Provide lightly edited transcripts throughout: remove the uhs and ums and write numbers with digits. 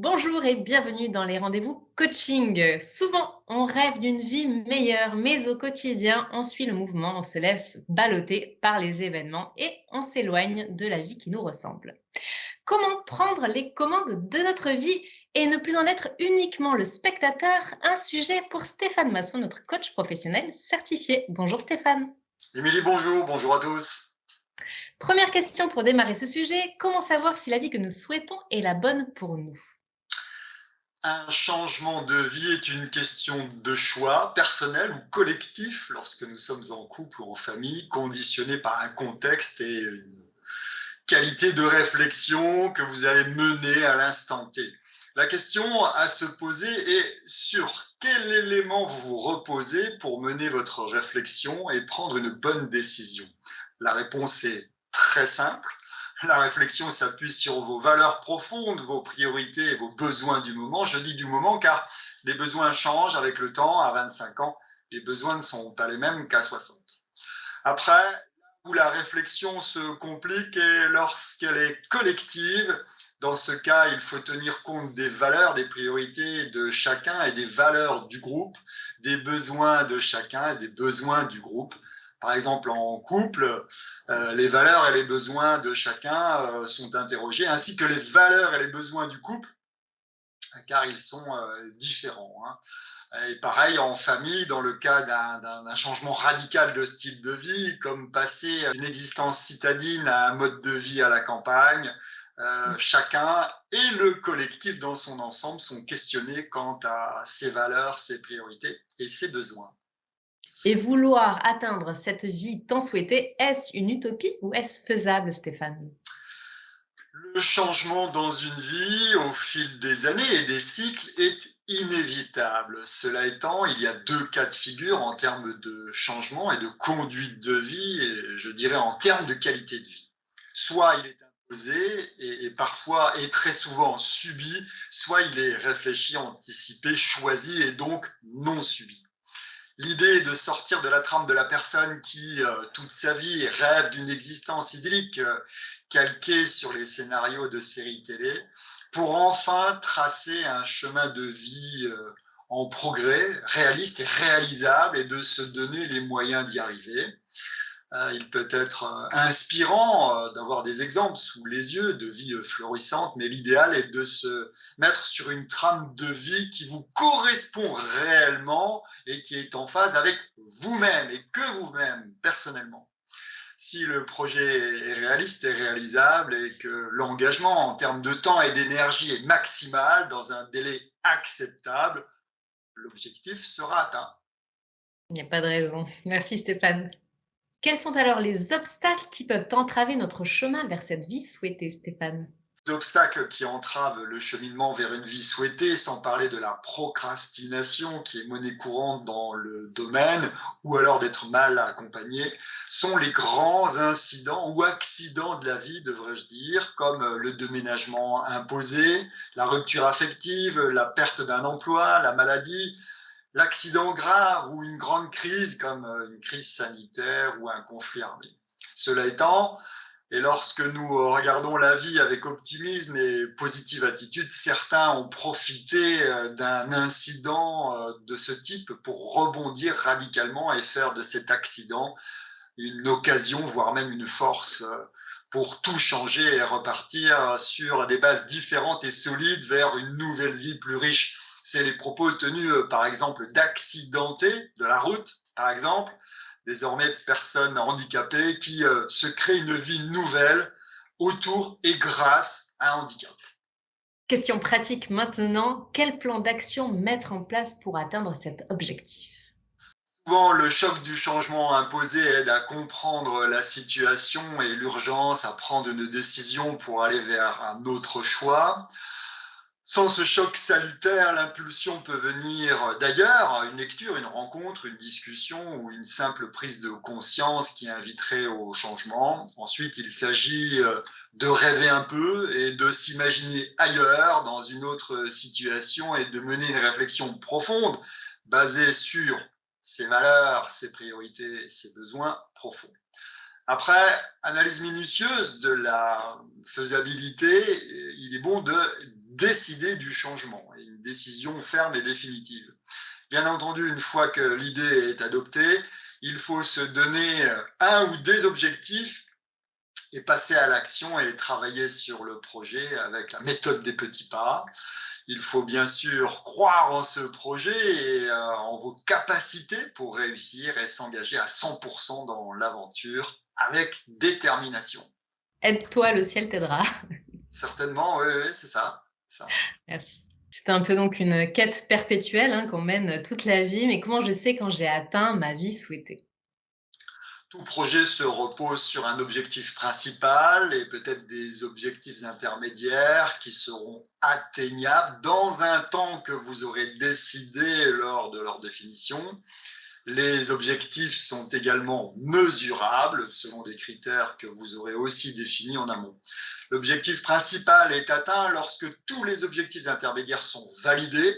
Bonjour et bienvenue dans les rendez-vous coaching. Souvent, on rêve d'une vie meilleure, mais au quotidien, on suit le mouvement, on se laisse balloter par les événements et on s'éloigne de la vie qui nous ressemble. Comment prendre les commandes de notre vie et ne plus en être uniquement le spectateur? Un sujet pour Stéphane Masson, notre coach professionnel certifié. Bonjour Stéphane. Émilie, bonjour, bonjour à tous. Première question pour démarrer ce sujet, comment savoir si la vie que nous souhaitons est la bonne pour nous? Un changement de vie est une question de choix personnel ou collectif lorsque nous sommes en couple ou en famille, conditionné par un contexte et une qualité de réflexion que vous allez mener à l'instant T. La question à se poser est sur quel élément vous vous reposez pour mener votre réflexion et prendre une bonne décision. La réponse est très simple. La réflexion s'appuie sur vos valeurs profondes, vos priorités et vos besoins du moment. Je dis du moment car les besoins changent avec le temps. À 25 ans, les besoins ne sont pas les mêmes qu'à 60. Après, où la réflexion se complique est lorsqu'elle est collective. Dans ce cas, il faut tenir compte des valeurs, des priorités de chacun et des valeurs du groupe, des besoins de chacun et des besoins du groupe. Par exemple, en couple, les valeurs et les besoins de chacun sont interrogés, ainsi que les valeurs et les besoins du couple, car ils sont différents, hein. Et pareil en famille, dans le cas d'un changement radical de style de vie, comme passer d'une existence citadine à un mode de vie à la campagne, chacun et le collectif dans son ensemble sont questionnés quant à ses valeurs, ses priorités et ses besoins. Et vouloir atteindre cette vie tant souhaitée, est-ce une utopie ou est-ce faisable, Stéphane? Le changement dans une vie au fil des années et des cycles est inévitable. Cela étant, il y a deux cas de figure en termes de changement et de conduite de vie, et je dirais en termes de qualité de vie. Soit il est imposé et parfois et très souvent subi, soit il est réfléchi, anticipé, choisi et donc non subi. L'idée est de sortir de la trame de la personne qui, toute sa vie, rêve d'une existence idyllique, calquée sur les scénarios de séries télé, pour enfin tracer un chemin de vie en progrès, réaliste et réalisable, et de se donner les moyens d'y arriver. Il peut être inspirant d'avoir des exemples sous les yeux de vie florissante, mais l'idéal est de se mettre sur une trame de vie qui vous correspond réellement et qui est en phase avec vous-même et que vous-même personnellement. Si le projet est réaliste et réalisable et que l'engagement en termes de temps et d'énergie est maximal dans un délai acceptable, l'objectif sera atteint. Il n'y a pas de raison. Merci, Stéphane. Quels sont alors les obstacles qui peuvent entraver notre chemin vers cette vie souhaitée, Stéphane? D'obstacles qui entravent le cheminement vers une vie souhaitée, sans parler de la procrastination qui est monnaie courante dans le domaine, ou alors d'être mal accompagné, sont les grands incidents ou accidents de la vie, devrais-je dire, comme le déménagement imposé, la rupture affective, la perte d'un emploi, la maladie, l'accident grave ou une grande crise comme une crise sanitaire ou un conflit armé. Cela étant, et lorsque nous regardons la vie avec optimisme et positive attitude, certains ont profité d'un incident de ce type pour rebondir radicalement et faire de cet accident une occasion, voire même une force pour tout changer et repartir sur des bases différentes et solides vers une nouvelle vie plus riche. C'est les propos tenus, par exemple, d'accidentés de la route, par exemple, désormais personnes handicapées qui se créent une vie nouvelle autour et grâce à un handicap. Question pratique maintenant, quel plan d'action mettre en place pour atteindre cet objectif? Souvent, le choc du changement imposé aide à comprendre la situation et l'urgence à prendre une décision pour aller vers un autre choix. Sans ce choc salutaire, l'impulsion peut venir d'ailleurs, une lecture, une rencontre, une discussion ou une simple prise de conscience qui inviterait au changement. Ensuite, il s'agit de rêver un peu et de s'imaginer ailleurs, dans une autre situation et de mener une réflexion profonde basée sur ses valeurs, ses priorités, ses besoins profonds. Après analyse minutieuse de la faisabilité, il est bon de décider du changement, et une décision ferme et définitive. Bien entendu, une fois que l'idée est adoptée, il faut se donner un ou des objectifs et passer à l'action et travailler sur le projet avec la méthode des petits pas. Il faut bien sûr croire en ce projet et en vos capacités pour réussir et s'engager à 100% dans l'aventure avec détermination. Aide-toi, le ciel t'aidera. Certainement, oui, oui, c'est ça, ça. Merci. C'est un peu donc une quête perpétuelle, hein, qu'on mène toute la vie, mais comment je sais quand j'ai atteint ma vie souhaitée? Tout projet se repose sur un objectif principal et peut-être des objectifs intermédiaires qui seront atteignables dans un temps que vous aurez décidé lors de leur définition. Les objectifs sont également mesurables selon des critères que vous aurez aussi définis en amont. L'objectif principal est atteint lorsque tous les objectifs intermédiaires sont validés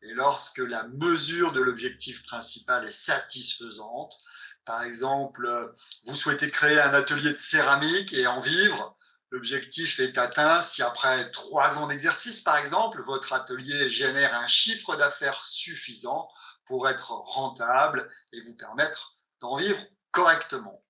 et lorsque la mesure de l'objectif principal est satisfaisante. Par exemple, vous souhaitez créer un atelier de céramique et en vivre. L'objectif est atteint si après 3 ans d'exercice, par exemple, votre atelier génère un chiffre d'affaires suffisant pour être rentable et vous permettre d'en vivre correctement.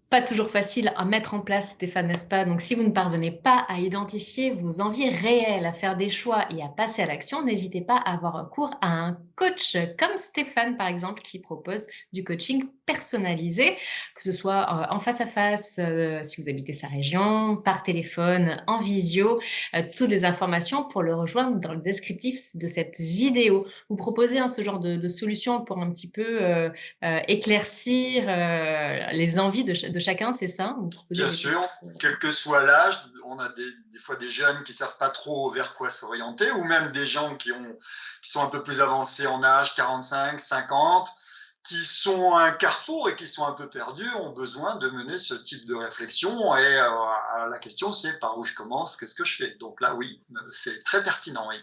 Pas toujours facile à mettre en place, Stéphane, n'est-ce pas? Donc, si vous ne parvenez pas à identifier vos envies réelles, à faire des choix et à passer à l'action, n'hésitez pas à avoir recours à un coach comme Stéphane, par exemple, qui propose du coaching personnalisé, que ce soit en face à face, si vous habitez sa région, par téléphone, en visio, toutes les informations pour le rejoindre dans le descriptif de cette vidéo. Vous proposez hein, ce genre de solution pour un petit peu éclaircir, les envies de chacun, c'est ça? Vous proposez Bien des sûr, techniques, quel que soit l'âge, on a des fois des jeunes qui ne savent pas trop vers quoi s'orienter, ou même des gens qui sont un peu plus avancés en âge, 45, 50, qui sont à un carrefour et qui sont un peu perdus, ont besoin de mener ce type de réflexion. Et la question, c'est par où je commence, qu'est-ce que je fais? Donc là, oui, c'est très pertinent, oui.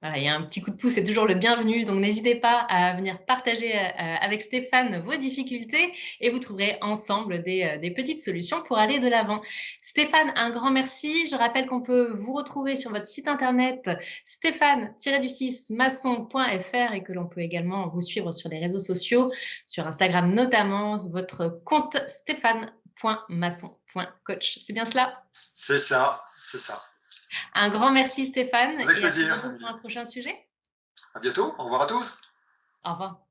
voilà, il y a un petit coup de pouce, c'est toujours le bienvenu, donc n'hésitez pas à venir partager, avec Stéphane vos difficultés et vous trouverez ensemble des petites solutions pour aller de l'avant. Stéphane, un grand merci. Je rappelle qu'on peut vous retrouver sur votre site internet stéphane-du6 maçon.fr et que l'on peut également vous suivre sur les réseaux sociaux, sur Instagram notamment, votre compte stéphane.maçon.coach. C'est bien cela? C'est ça, c'est ça. Un grand merci Stéphane Avec et à très plaisir, bientôt pour Amélie. un prochain sujet. À bientôt, au revoir à tous. Au revoir.